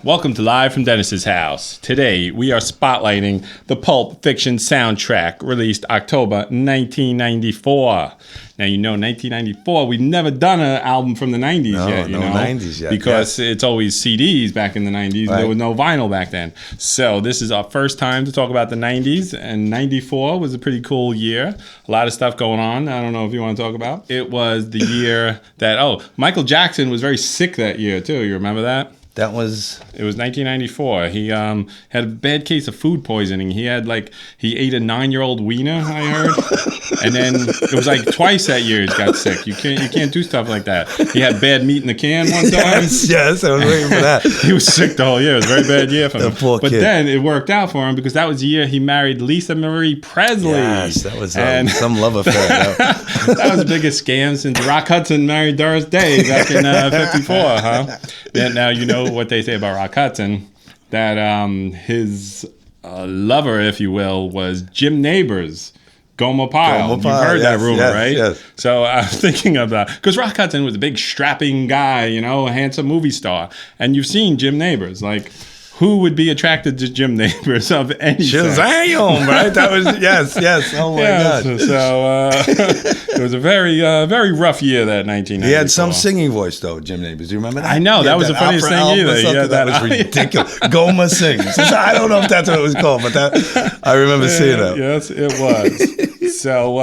Welcome to Live from Dennis's House. Today, we are spotlighting the Pulp Fiction soundtrack, released October 1994. Now, you know, 1994, we've never done an album from the 90s yet, you know? 90s yet. Because it's always CDs back in the 90s. Right. There was no vinyl back then. So this is our first time to talk about the 90s, and 94 was a pretty cool year. A lot of stuff going on. I don't know if you want to talk about. It was the year that, Michael Jackson was very sick that year, too. You remember that? It was 1994. He had a bad case of food poisoning. He ate a 9-year-old wiener, I heard. And then it was like twice that year he got sick. You can't do stuff like that. He had bad meat in the can one time. Yes, I was waiting for that. He was sick the whole year. It was a very bad year for him. But kid. Then it worked out for him because that was the year he married Lisa Marie Presley. Yes, that was some love affair. That was the biggest scam since Rock Hudson married Doris Day back in 54, huh? Now you know what they say about Rock Hudson, that his lover, if you will, was Jim Nabors, Gomer Pyle. You've heard that rumor, right? Yes. So I was thinking of that, because Rock Hudson was a big strapping guy, a handsome movie star. And you've seen Jim Nabors, like, who would be attracted to Jim Nabors of any sense? Shazam, right? That was, yes. Oh, my God. So it was a very rough year, that 1994. He had some singing voice, though, Jim Nabors. Do you remember that? I know. That was the funniest thing either. That was ridiculous. Gomer sings. I don't know if that's what it was called, but I remember seeing that. Yes, it was. So,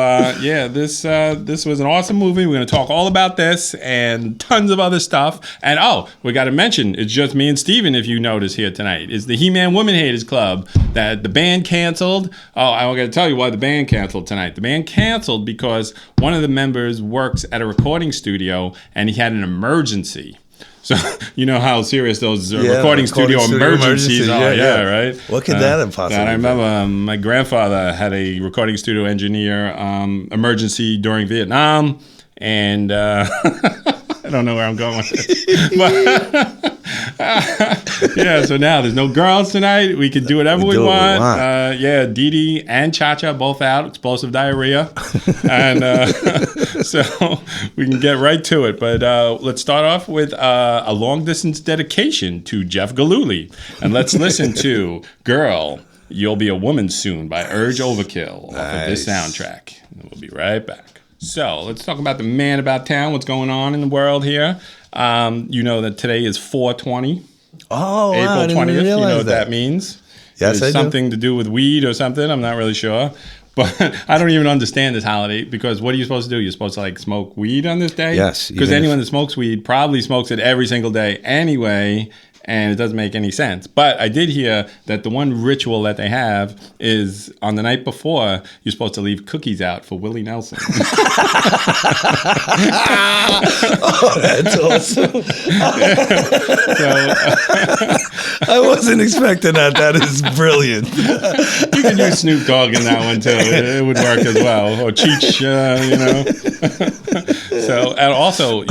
this was an awesome movie. We're going to talk all about this and tons of other stuff. And, we got to mention, it's just me and Steven, if you notice here tonight. It's the He-Man Woman Haters Club that the band canceled. I got to tell you why the band canceled tonight. The band canceled because one of the members works at a recording studio and he had an emergency. So, you know how serious those recording studio emergencies are. Yeah, right? What could that have possibly been? I remember my grandfather had a recording studio engineer emergency during Vietnam, and I don't know where I'm going with this. But, so now there's no girls tonight. We can do whatever we want. Dee Dee and Cha-Cha both out. Explosive diarrhea. And so we can get right to it. But let's start off with a long-distance dedication to Jeff Galooly. And let's listen to Girl, You'll Be a Woman Soon by Urge Overkill off of this soundtrack. And we'll be right back. So let's talk about the man about town, what's going on in the world here. You know that today is 4/20. Oh, April wow, 20th. You know what that means? Yes, it's something to do with weed or something. I'm not really sure. But I don't even understand this holiday, because what are you supposed to do? You're supposed to smoke weed on this day? Yes. Because anyone that smokes weed probably smokes it every single day anyway, and it doesn't make any sense. But I did hear that the one ritual that they have is on the night before, you're supposed to leave cookies out for Willie Nelson. Oh, that's awesome. I wasn't expecting that. That is brilliant. You can use Snoop Dogg in that one, too. It would work as well. Or Cheech, So, and also,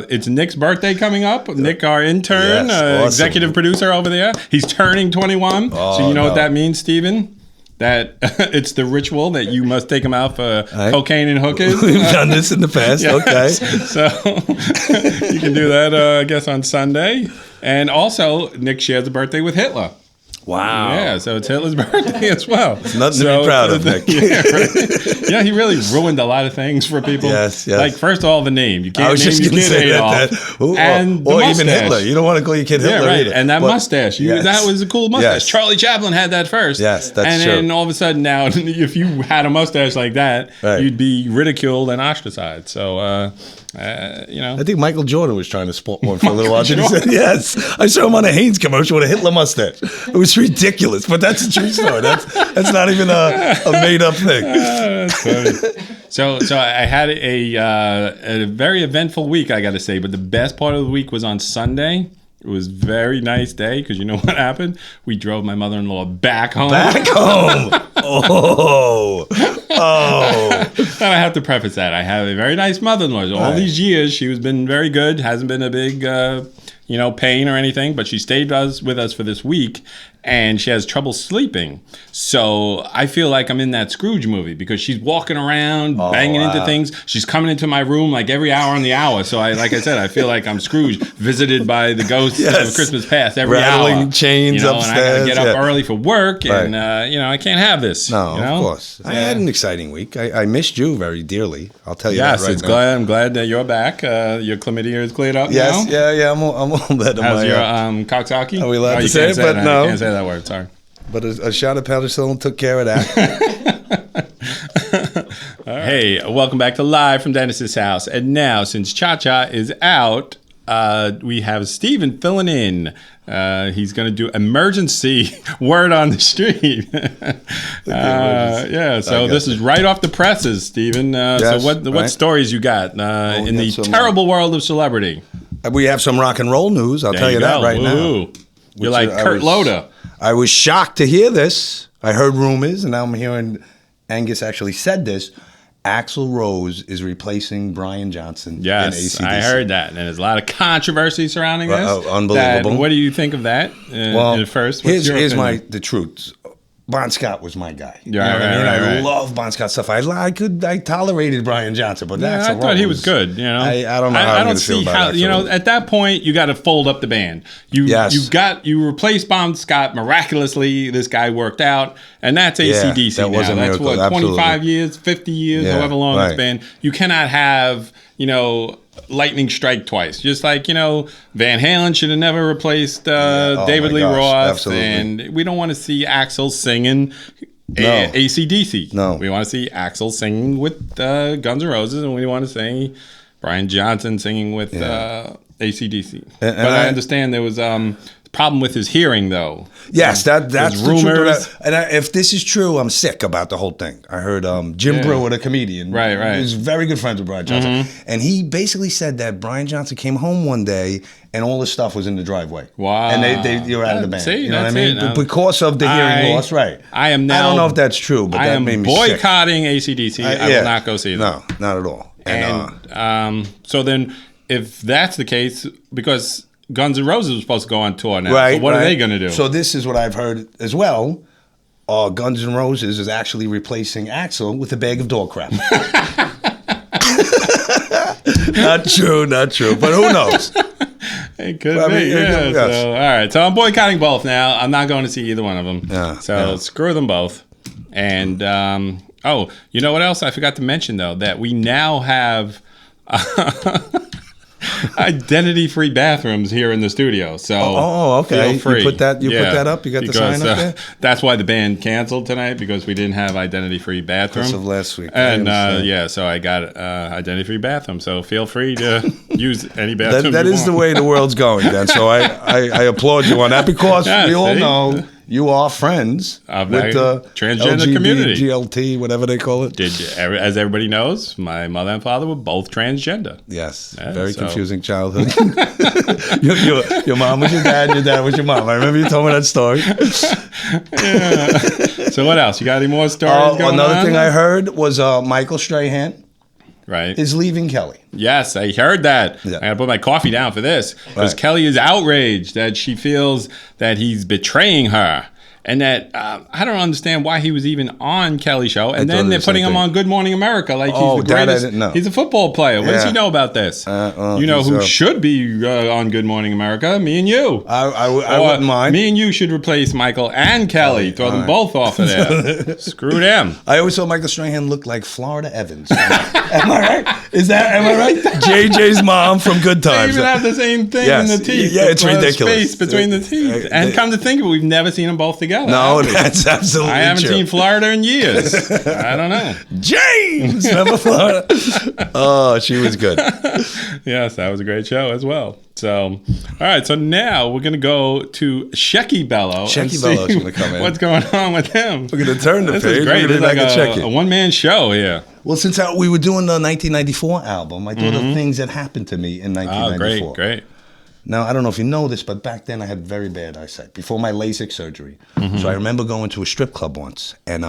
it's Nick's birthday coming up. Nick, our intern, awesome. executive producer over there, he's turning 21. So you know what that means, Steven? That it's the ritual that you must take him out for cocaine and hookers. We've done this in the past. Yes. Okay. So you can do that, I guess, on Sunday. And also, Nick shares a birthday with Hitler. Wow. Yeah, so it's Hitler's birthday as well. It's nothing to be proud of, Nick. Yeah, he really ruined a lot of things for people. Yes. Like, first of all, the name. You can't I was name just your going to kid say Adolf. or even Hitler. You don't want to call your kid Hitler either. And that mustache. That was a cool mustache. Yes. Charlie Chaplin had that first. Yes, that's and true. And then all of a sudden now, if you had a mustache like that, you'd be ridiculed and ostracized. So, I think Michael Jordan was trying to sport one for a little while. He said, yes. I saw him on a Hanes commercial with a Hitler mustache. It was ridiculous, but that's a true story. That's not even a made-up thing. That's funny. So I had a very eventful week, I got to say, but the best part of the week was on Sunday. It was a very nice day, because you know what happened? We drove my mother-in-law back home. Back home? Oh. And I have to preface that. I have a very nice mother-in-law. All these years, she has been very good. Hasn't been a big, pain or anything. But she stayed with us for this week. and she has trouble sleeping. So I feel like I'm in that Scrooge movie because she's walking around, banging into things. She's coming into my room like every hour on the hour. So like I said, I feel like I'm Scrooge, visited by the ghosts of Christmas past every rattling hour. chains upstairs. And I gotta get up early for work, and I can't have this. No, of course. I had an exciting week. I missed you very dearly. I'll tell you that right now. I'm glad that you're back. Your chlamydia is cleared up now. Yeah. I'm all better. How's your coxsaki? Are we allowed to say it? But no. You can't say that word. Sorry. But a shot of penicillin took care of that. Right. Hey, welcome back to Live from Dennis's house. And now, since Cha-Cha is out, we have Steven filling in. He's going to do emergency word on the street. So this is right off the presses, Steven. So what stories you got in the terrible world of celebrity? We have some rock and roll news. I'll tell you that right now. You're like Kurt Loder. I was shocked to hear this. I heard rumors, and now I'm hearing Angus actually said this. Axl Rose is replacing Brian Johnson in AC/DC. I heard that. And there's a lot of controversy surrounding this. Unbelievable. What do you think of that at first? Here's the truth. Bon Scott was my guy. I love Bon Scott stuff. I tolerated Brian Johnson, but I thought he was good. I don't know how I'm going to feel about it. At that point, you got to fold up the band. You replaced Bon Scott miraculously. This guy worked out, and that's AC/DC. That was a miracle. That's 25 years, 50 years, however long it's been. You cannot have lightning strike twice. Just like, Van Halen should have never replaced David Lee Roth. Absolutely. And we don't want to see Axl singing AC/DC. No. We want to see Axl singing with Guns N' Roses, and we want to see Brian Johnson singing with AC/DC. But I understand there was problem with his hearing, though. Yes, that's the rumors. Truth. And if this is true, I'm sick about the whole thing. I heard Jim Brewer, the comedian, right, who's very good friends with Brian Johnson, and he basically said that Brian Johnson came home one day and all his stuff was in the driveway. Wow. And they were out of the band. See, you know what I mean? It. Because of the hearing loss, right. I am now. I don't know if that's true, but that made me sick. Boycotting AC/DC. I will not go see them. No, not at all. And so then, if that's the case, because Guns N' Roses was supposed to go on tour now. Right, so what are they going to do? So this is what I've heard as well. Guns N' Roses is actually replacing Axl with a bag of dog crap. Not true. But who knows? It could be. Yes. So, all right. So I'm boycotting both now. I'm not going to see either one of them. Screw them both. And, you know what else? I forgot to mention, though, that we now have identity-free bathrooms here in the studio. So okay. Feel free. You put that up? You got the sign up there? That's why the band canceled tonight, because we didn't have identity-free bathroom. Because of last week. And so I got identity-free bathroom. So feel free to use any bathroom that is the way the world's going, Dan. So I applaud you on that, because we all know you are friends with the transgender community. GLT, whatever they call it. As everybody knows, my mother and father were both transgender. Yes. Very confusing childhood. Your mom was your dad was your mom. I remember you told me that story. So what else? You got any more stories going on? Another thing I heard was Michael Strahan is leaving Kelly. Yes, I heard that. Yeah. I got to put my coffee down for this, because Kelly is outraged that she feels that he's betraying her. And that I don't understand why he was even on Kelly's show. And then they're putting him on Good Morning America like he's the greatest. I didn't know. He's a football player. What does he know about this? Who should be on Good Morning America? Me and you. I wouldn't mind. Me and you should replace Michael and Kelly. Throw them both off of there. Screw them. I always thought Michael Strahan looked like Florida Evans. Am I right? Am I right? JJ's mom from Good Times. They even have the same thing in the teeth. Yeah, it's ridiculous. Space between the teeth. And come to think of it, we've never seen them both together. No, that's absolutely true. I haven't seen Florida in years. I don't know. James! Remember Florida? Oh, she was good. Yes, that was a great show as well. So, all right. So now we're going to go to Shecky Bello. Shecky Bello's going to come in. What's going on with him? We're going to turn the page. This is great. It's like a one-man show here. Well, since we were doing the 1994 album, I thought of things that happened to me in 1994. Oh, great. Now, I don't know if you know this, but back then I had very bad eyesight before my LASIK surgery. So I remember going to a strip club once, and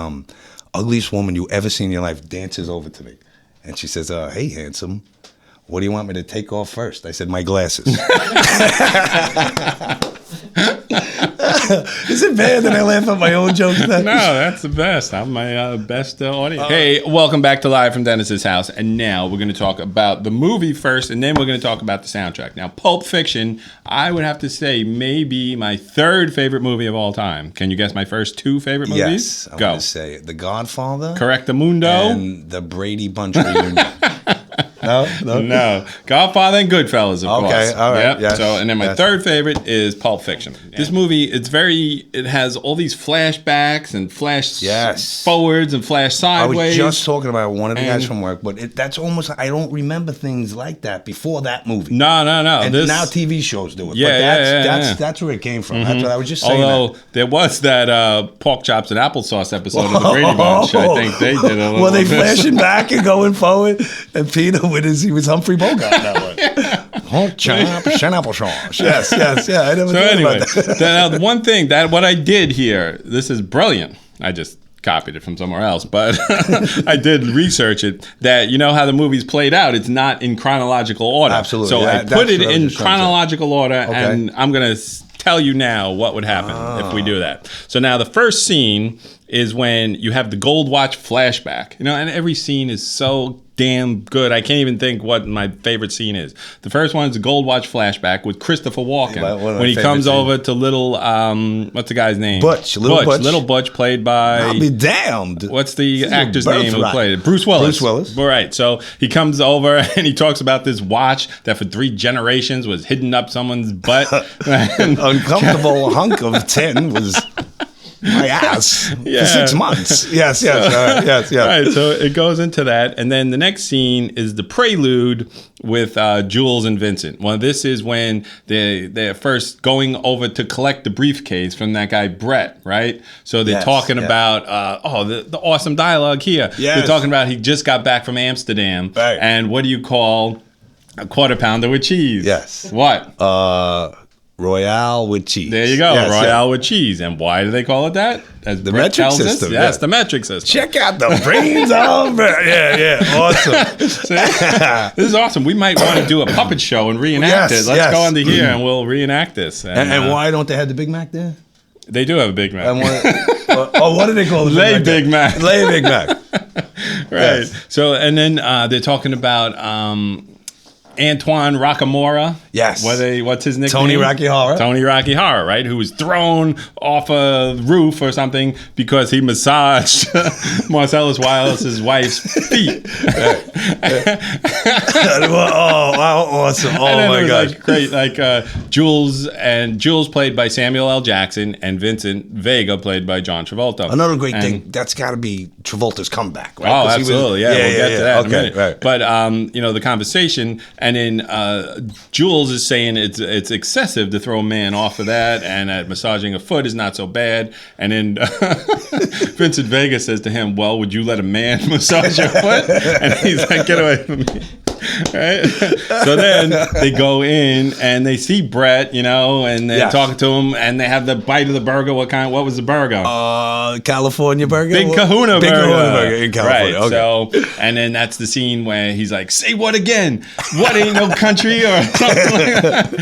ugliest woman you ever seen in your life dances over to me. And she says, hey, handsome, what do you want me to take off first? I said, my glasses. Is it bad that I laugh at my own jokes? No, that's the best. I'm my best audience. Hey, welcome back to Live from Dennis's house. And now we're going to talk about the movie first, and then we're going to talk about the soundtrack. Now, Pulp Fiction, I would have to say, maybe my third favorite movie of all time. Can you guess my first two favorite movies? Yes, I'm going to say The Godfather. Correctamundo. And the Brady Bunch reunion. No. Godfather and Goodfellas, of course. Okay, all right. Yep. Yes, So, and then my third favorite is Pulp Fiction. Yeah. This movie, it has all these flashbacks and forwards and flash sideways. I was just talking about one of the guys from work, but that's almost, I don't remember things like that before that movie. No. And now TV shows do it. Yeah, that's where it came from. Mm-hmm. That's what I was just saying. Although there was that pork chops and applesauce episode of the Brady Bunch. I think they did a little. Were they flashing back and going forward? And Peter he was Humphrey Bogart in that one. Pork chops and applesauce. Yes. I never thought about that. One thing what I did here, this is brilliant. I just copied it from somewhere else, but I did research it, that you know how the movie's played out, it's not in chronological order. Absolutely. So I put it in chronological order, and I'm going to tell you now what would happen if we do that. So now the first scene is when you have the Gold Watch flashback, and every scene is so damn good. I can't even think what my favorite scene is. The first one is the Gold Watch flashback with Christopher Walken when he comes over to little what's the guy's name? Little Butch, played by, I'll be damned. What's the actor's name who played it? Bruce Willis. All right. So he comes over and he talks about this watch that for 3 generations was hidden up someone's butt. An uncomfortable hunk of tin was my ass for 6 months. Yes. Right, so it goes into that. And then the next scene is the prelude with Jules and Vincent. Well, this is when they're first going over to collect the briefcase from that guy, Brett, right? So they're talking about, the awesome dialogue here. Yes. They're talking about he just got back from Amsterdam. Right. And what do you call a quarter pounder with cheese? Yes. What? Royale with cheese. There you go, Royale with cheese. And why do they call it that? As the metric system. Yes, the metric system. Check out the brains of awesome. This is awesome. We might want to do a puppet show and reenact it. Let's go into here and we'll reenact this. And why don't they have the Big Mac there? They do have a Big Mac. What do they call the Big Mac? Lay Big Mac. Right. Yes. So, and then they're talking about Antoine Rockamora. Yes. What's his nickname? Tony Rocky Horror. Tony Rocky Horror, right? Who was thrown off a roof or something because he massaged Marcellus Wallace's wife's feet. Oh, wow, awesome. Oh, my gosh. Great. Jules played by Samuel L. Jackson and Vincent Vega played by John Travolta. Another great thing, that's got to be Travolta's comeback, right? Oh, absolutely. We'll get to that in a minute. Right. But, the conversation, and then Jules is saying it's excessive to throw a man off of that, and that massaging a foot is not so bad. And then Vincent Vega says to him, well, would you let a man massage your foot? And he's like, get away from me. Right? So then they go in and they see Brett, and they're talking to him, and they have the bite of the burger. What was the burger? California burger? Big Kahuna Big Kahuna burger in California. Right. Okay. So, and then that's the scene where he's like, say what again? What ain't no country or something like that.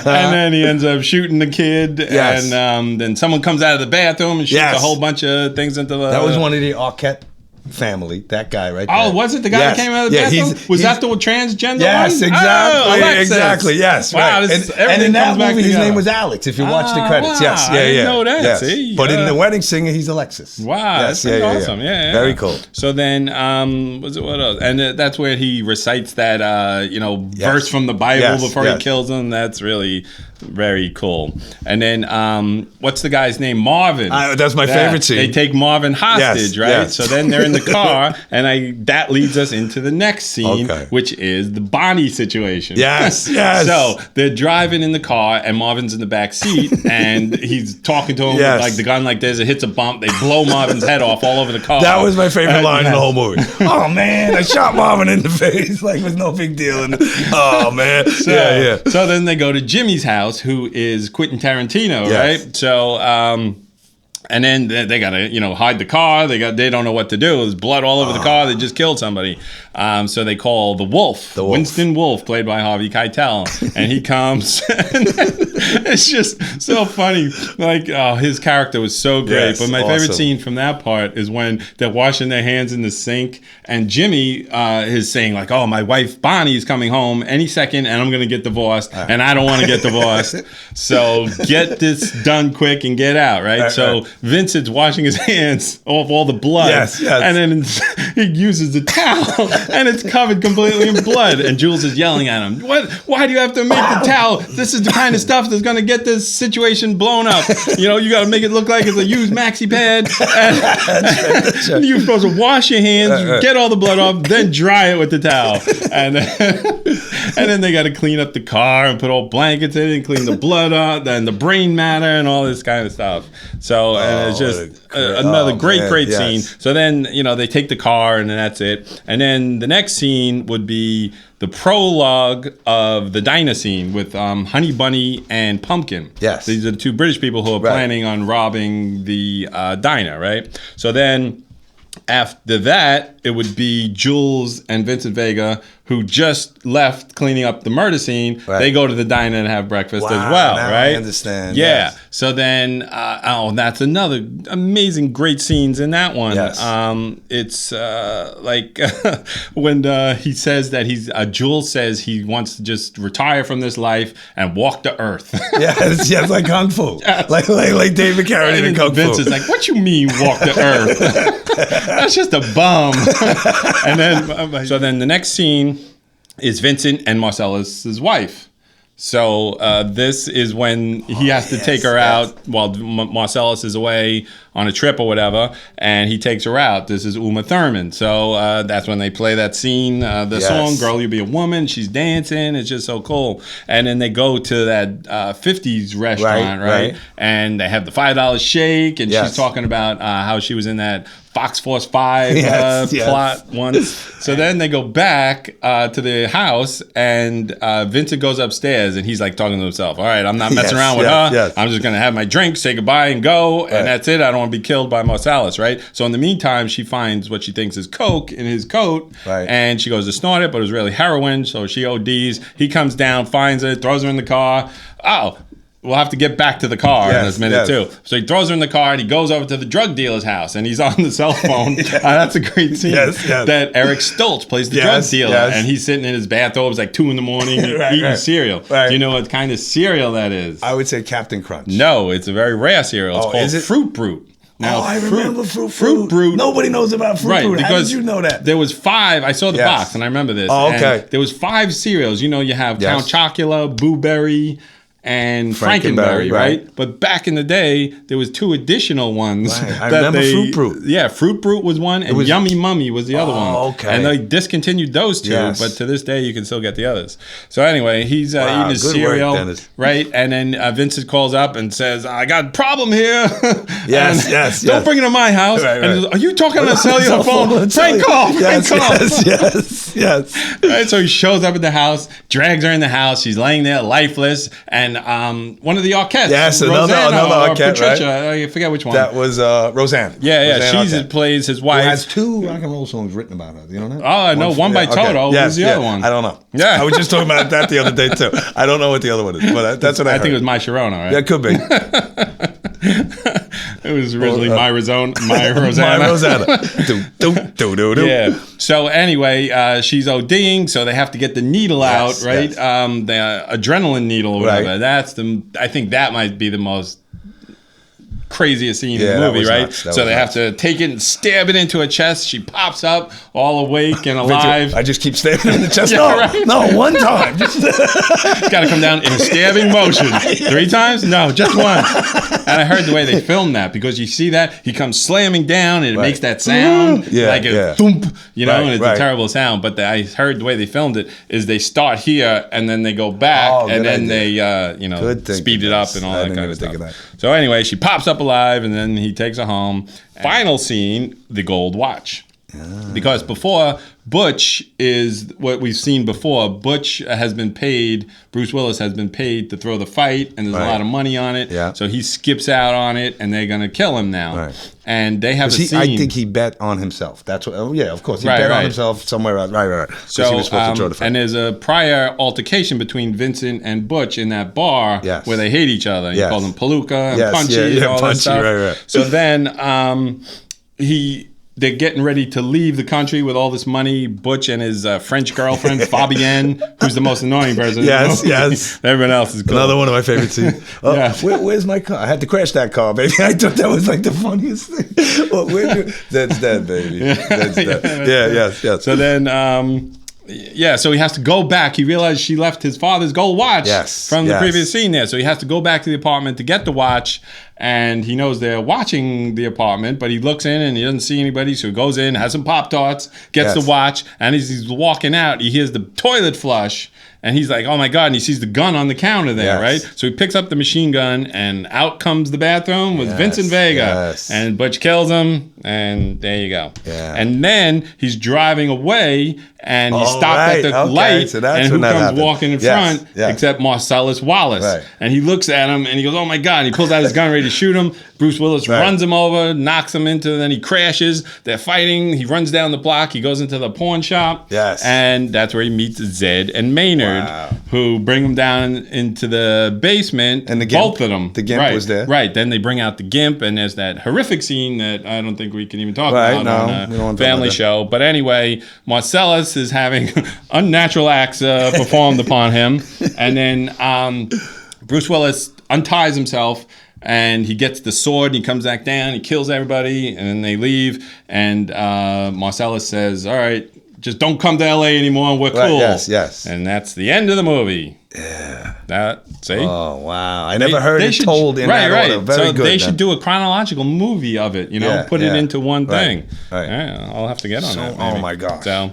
And then he ends up shooting the kid. Yes. And then someone comes out of the bathroom and shoots a whole bunch of things into the... That was one of the Arquette family, that guy right there. Oh, was it the guy that came out of the bathroom? Was that the transgender yes, one? Exactly. Oh, exactly, yes. Wow, right. And in that movie, his name was Alex, if you watch the credits. Wow. Yes, I didn't know that. Yes. See? But in The Wedding Singer, he's Alexis. Wow, yes, that's awesome. Yeah. Very cool. So then, what else? And that's where he recites that, verse from the Bible before he kills him. That's really very cool. And then, what's the guy's name? Marvin. That's my favorite scene. They take Marvin hostage, right? Yes. So then they're in the car, and that leads us into the next scene, which is the Bonnie situation. Yes. So they're driving in the car, and Marvin's in the back seat, and he's talking to him with like the gun like this. It hits a bump. They blow Marvin's head off all over the car. That was my favorite line in the whole movie. Oh man, I shot Marvin in the face like it was no big deal. Oh man. So then they go to Jimmy's house, who is Quentin Tarantino, right? So and then they gotta hide the car. They don't know what to do. There's blood all over the car. They just killed somebody. So they call the Wolf, Winston Wolfe, played by Harvey Keitel, and he comes. And it's just so funny. Like, his character was so great. Yes, but my favorite scene from that part is when they're washing their hands in the sink, and Jimmy is saying like, "Oh, my wife Bonnie's coming home any second, and I'm going to get divorced, and I don't want to get divorced. So get this done quick and get out, right?" So Vincent's washing his hands off all the blood, and then he uses the towel, and it's covered completely in blood. And Jules is yelling at him, "What? Why do you have to make the towel? This is the kind of stuff that's going to get this situation blown up. You know, you got to make it look like it's a used maxi pad. And you're supposed to wash your hands, get all the blood off, then dry it with the towel, and then they got to clean up the car and put all blankets in it and clean the blood up, then the brain matter and all this kind of stuff. So and it's just another great scene. So then, you know, they take the car and then that's it. And then the next scene would be the prologue of the diner scene with Honey Bunny and Pumpkin. Yes. These are the two British people who are planning on robbing the diner, right? So then after that, it would be Jules and Vincent Vega, who just left cleaning up the murder scene. They go to the diner and have breakfast as well, right? I understand. Yeah. Yes. So then, that's another amazing, great scenes in that one. Yes. It's like when he says that Jules says he wants to just retire from this life and walk the earth. yes, like Kung Fu. Yes. Like David Carradine in Kung Fu. Vince is like, "What you mean walk the earth? That's just a bum." And then, so then the next scene is Vincent and Marcellus' wife. So this is when he has to take her out while Marcellus is away on a trip or whatever, and he takes her out. This is Uma Thurman. So that's when they play that scene, the song, "Girl, You Be a Woman." She's dancing. It's just so cool. And then they go to that 50s restaurant, right? And they have the $5 shake, and she's talking about how she was in that Fox Force 5 plot once. So then they go back to the house, and Vincent goes upstairs, and he's like talking to himself. "All right, I'm not messing around with her. Yes. I'm just going to have my drink, say goodbye, and go, and that's it. I don't want to be killed by Marcellus," right? So in the meantime, she finds what she thinks is coke in his coat, and she goes to snort it, but it was really heroin, so she ODs. He comes down, finds it, throws her in the car. We'll have to get back to the car in this minute too. So he throws her in the car and he goes over to the drug dealer's house and he's on the cell phone. That's a great scene. That Eric Stoltz plays the drug dealer and he's sitting in his bathrobe. It's like 2 a.m. eating cereal. Do you know what kind of cereal that is? I would say Captain Crunch. No, it's a very rare cereal. It's called Fruit Brute. Now, I remember Fruit Brute. Nobody knows about Fruit Brute. How did you know that? There was 5. I saw the box and I remember this. Oh, okay. And there was 5 cereals. You know, you have Count Chocula, Boo Berry, and Frankenberry, right? But back in the day, there was 2 additional ones. Right. I remember Fruit Brute. Yeah, Fruit Brute was one, and Yummy Mummy was the other one. Okay. And they discontinued those 2, but to this day, you can still get the others. So anyway, he's eating his cereal, right? And then Vincent calls up and says, "I got a problem here." Yes. Don't bring it to my house. Right. And he goes, "Are you talking on a cellular phone? Frank off. Yes. Right, so he shows up at the house, drags her in the house. She's laying there lifeless, and one of the Arquettes. Yes, another Arquette, Patricia, right? I forget which one. That was Roseanne. Yeah. She plays his wife. Who has 2 rock and roll songs written about her. You know that? Oh, no, one by Toto. Who's the other one? I don't know. Yeah. I was just talking about that the other day, too. I don't know what the other one is, but that's what I heard. I think it was My Sharona, right? Yeah, it could be. It was originally My Rosanna. My Rosanna. Do. Yeah. So anyway, she's ODing, so they have to get the needle out, right? Yes. The adrenaline needle or whatever. Right. I think that might be the most craziest scene in the movie, right? So they have to take it and stab it into her chest. She pops up, all awake and alive. I just keep stabbing in the chest. No, one time. Got to come down in a stabbing motion. 3 times? No, just once. And I heard the way they filmed that, because you see that he comes slamming down and it makes that sound like a thump, and it's a terrible sound. But I heard the way they filmed it is they start here and then they go back and then they speed it up and all that kind of stuff. So anyway, she pops up alive and then he takes her home. Final scene, the gold watch. Because before, Butch is what we've seen before. Butch has been paid, Bruce Willis has been paid to throw the fight, and there's a lot of money on it. Yeah. So he skips out on it, and they're going to kill him now. Right. And they have a scene. I think he bet on himself. That's what. Oh, yeah, of course. He bet on himself somewhere else. Right. So, he was supposed to throw the fight. and there's a prior altercation between Vincent and Butch in that bar where they hate each other. He calls them Palooka and Punchy and all that stuff. Right. So then they're getting ready to leave the country with all this money. Butch and his French girlfriend, Fabienne, who's the most annoying person. Yes. Everyone else is cool. Another one of my favorite scenes. Where's my car? I had to crash that car, baby. I thought that was like the funniest thing. That's dead, baby. That's dead. Yes. So then... so he has to go back. He realized she left his father's gold watch from the previous scene there. So he has to go back to the apartment to get the watch. And he knows they're watching the apartment, but he looks in and he doesn't see anybody. So he goes in, has some Pop-Tarts, gets the watch. And as he's walking out, he hears the toilet flush. And he's like, oh my God. And he sees the gun on the counter there, right? So he picks up the machine gun and out comes the bathroom with Vincent Vega. And Butch kills him. And there you go. And then he's driving away and he stopped at the light. So and who comes walking in front Yes. except Marcellus Wallace. And he looks at him and he goes, oh my God. And he pulls out his gun ready to shoot him. Bruce Willis runs him over, knocks him into, then he crashes. They're fighting. He runs down the block. He goes into the pawn shop. And that's where he meets Zed and Maynard, who bring him down into the basement. And the Gimp. Both of them. The Gimp was there. Right. Then they bring out the Gimp, and there's that horrific scene that I don't think we can even talk about on a family show. But anyway, Marcellus is having unnatural acts performed upon him. And then Bruce Willis unties himself, and he gets the sword, and he comes back down, he kills everybody, and then they leave. And Marcellus says, all right, just don't come to L.A. anymore, and we're cool. Yes. And that's the end of the movie. See? Oh, wow. I never heard it told in that order. Very good. They should do a chronological movie of it, put it into one thing. Yeah, I'll have to get on that. Oh, my gosh. So,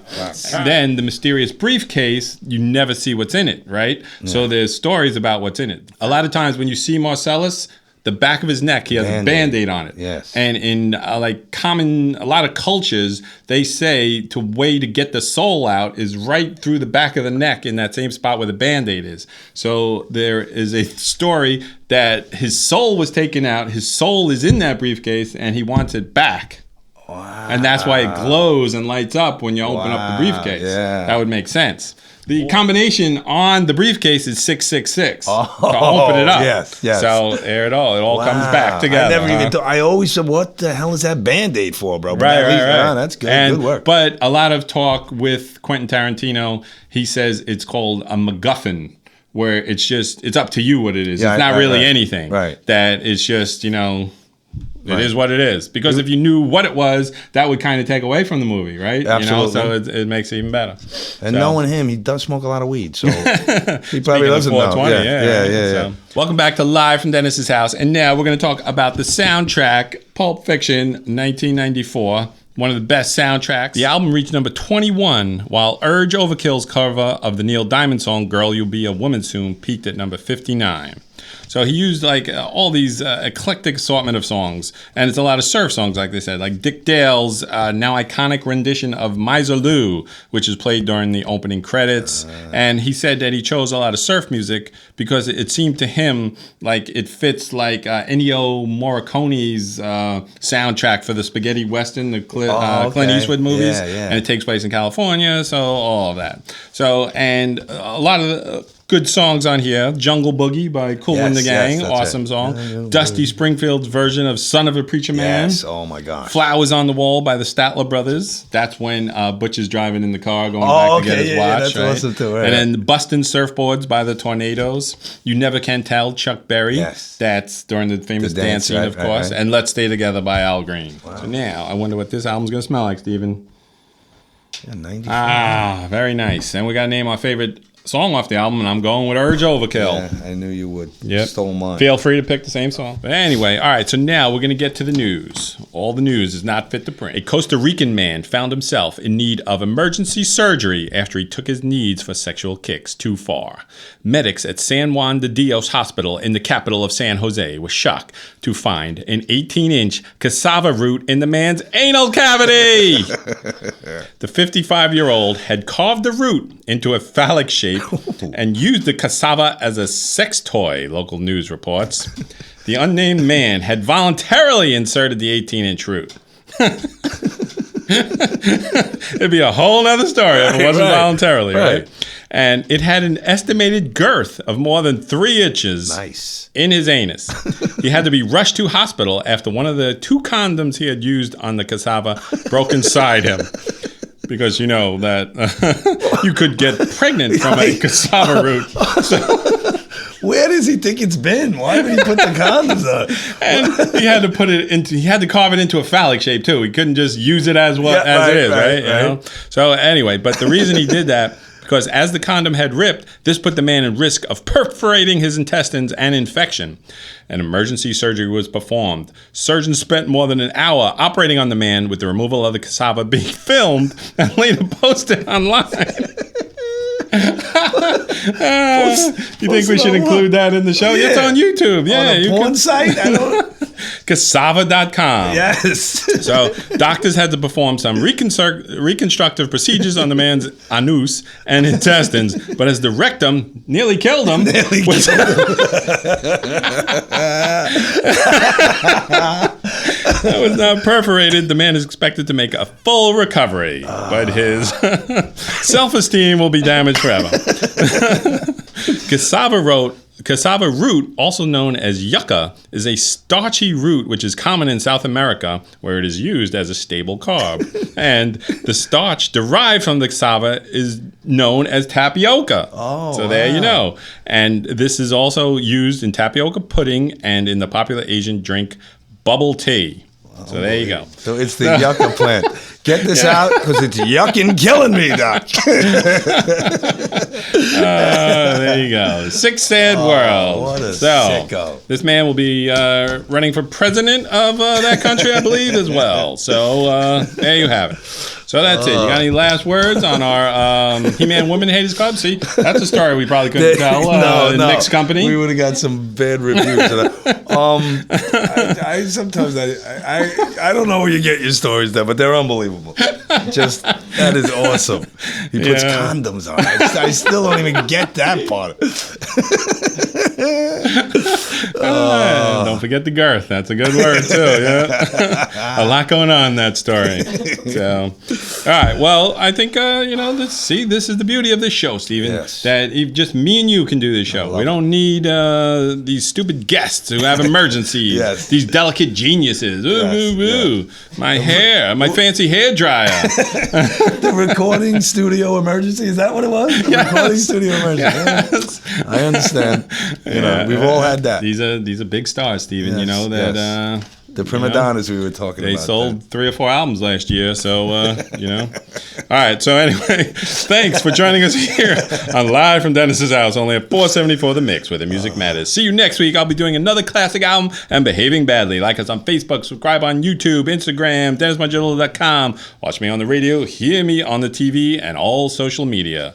then the mysterious briefcase, you never see what's in it, right? So there's stories about what's in it. A lot of times when you see Marcellus, the back of his neck, he has a Band-Aid on it. And in a lot of cultures, they say the way to get the soul out is right through the back of the neck in that same spot where the Band-Aid is. So there is a story that his soul was taken out. His soul is in that briefcase, and he wants it back. Wow. And that's why it glows and lights up when you open up the briefcase. That would make sense. The combination on the briefcase is 666 to open it up. Yes. So there it all comes back together. I never even thought. I always said, "What the hell is that Band-Aid for, bro?" But right. That's good. Good work. But a lot of talk with Quentin Tarantino. He says it's called a MacGuffin, where it's up to you what it is. It's not really anything. That it's just It is what it is. Because if you knew what it was, that would kind of take away from the movie, right? Absolutely. So it makes it even better. And knowing him, he does smoke a lot of weed, so he probably doesn't know. So, welcome back to Live from Dennis's House. And now we're going to talk about the soundtrack, Pulp Fiction, 1994. One of the best soundtracks. The album reached number 21, while Urge Overkill's cover of the Neil Diamond song, Girl, You'll Be a Woman Soon, peaked at number 59. So he used all these eclectic assortment of songs, and it's a lot of surf songs, like they said, like Dick Dale's now iconic rendition of Miser Lou, which is played during the opening credits. And he said that he chose a lot of surf music because it seemed to him like it fits like Ennio Morricone's soundtrack for the spaghetti western, the Clint Eastwood movies, and it takes place in California, so all of that. So, and a lot of good songs on here. Jungle Boogie by Kool and the Gang. Awesome song. Dusty Springfield's version of Son of a Preacher Man. Yes. Oh, my gosh. Flowers on the Wall by the Statler Brothers. That's when Butch is driving in the car going back to get his watch. That's awesome too. And then Bustin' Surfboards by the Tornadoes. You Never Can Tell, Chuck Berry. Yes. That's during the famous dance scene, of course. And Let's Stay Together by Al Green. Wow. So now, I wonder what this album's going to smell like, Steven. 94. Very nice. And we got to name our favorite song off the album, and I'm going with Urge Overkill. Yeah, I knew you would. Yep. Stole mine. Feel free to pick the same song. But anyway, all right, so now we're going to get to the news. All the news is not fit to print. A Costa Rican man found himself in need of emergency surgery after he took his needs for sexual kicks too far. Medics at San Juan de Dios Hospital in the capital of San Jose were shocked to find an 18-inch cassava root in the man's anal cavity. The 55-year-old had carved the root into a phallic shape and used the cassava as a sex toy, local news reports. The unnamed man had voluntarily inserted the 18-inch root. It'd be a whole other story if it wasn't voluntarily, right? And it had an estimated girth of more than 3 inches in his anus. He had to be rushed to hospital after one of the 2 condoms he had used on the cassava broke inside him. Because you know that you could get pregnant from a cassava root. So, where does he think it's been? Why would he put the condoms on? And he had to put it into. He had to carve it into a phallic shape too. He couldn't just use it as it is, right? You know? So anyway, but the reason he did that, because as the condom had ripped, this put the man in risk of perforating his intestines and infection. An emergency surgery was performed. Surgeons spent more than an hour operating on the man, with the removal of the cassava being filmed and later posted online. You think we should include that in the show? Yeah. It's on YouTube. Yeah, on a porn site? I don't... Cassava.com. Yes. So doctors had to perform some reconstructive procedures on the man's anus and intestines, but as the rectum nearly killed him, that was not perforated, the man is expected to make a full recovery, but his self-esteem will be damaged forever. Cassava root, also known as yucca, is a starchy root which is common in South America, where it is used as a stable carb. And the starch derived from the cassava is known as tapioca. So there you know. And this is also used in tapioca pudding and in the popular Asian drink bubble tea. So there you go. So it's the yucca plant. Get this out because it's yucking killing me, Doc. There you go. Sick, sad world. What a sicko. This man will be running for president of that country, I believe, as well. So there you have it. So that's it. You got any last words on our He-Man Women Haters Club? See, that's a story we probably couldn't tell in mixed company. We would have got some bad reviews. Sometimes I don't know where you get your stories there, but they're unbelievable. Just, that is awesome. He puts condoms on. I still don't even get that part. Don't forget the girth. That's a good word too. Yeah, a lot going on in that story. So, all right. Well, I think this is the beauty of this show, Steven. Yes. That just me and you can do this show. We don't need these stupid guests who have emergencies. Yes. These delicate geniuses. My hair, my fancy hair dryer. The recording studio emergency. Is that what it was? The recording studio emergency. Yes. Yeah. I understand. We've all had that. These are big stars, Steven. Yes, you know that the prima donnas we were talking they about. They sold 3 or 4 albums last year, so All right. So anyway, thanks for joining us here on Live from Dennis's House, only at 474 The Mix, where the music matters. See you next week. I'll be doing another classic album and Behaving Badly. Like us on Facebook, subscribe on YouTube, Instagram, DennisMargiela.com. Watch me on the radio, hear me on the TV, and all social media.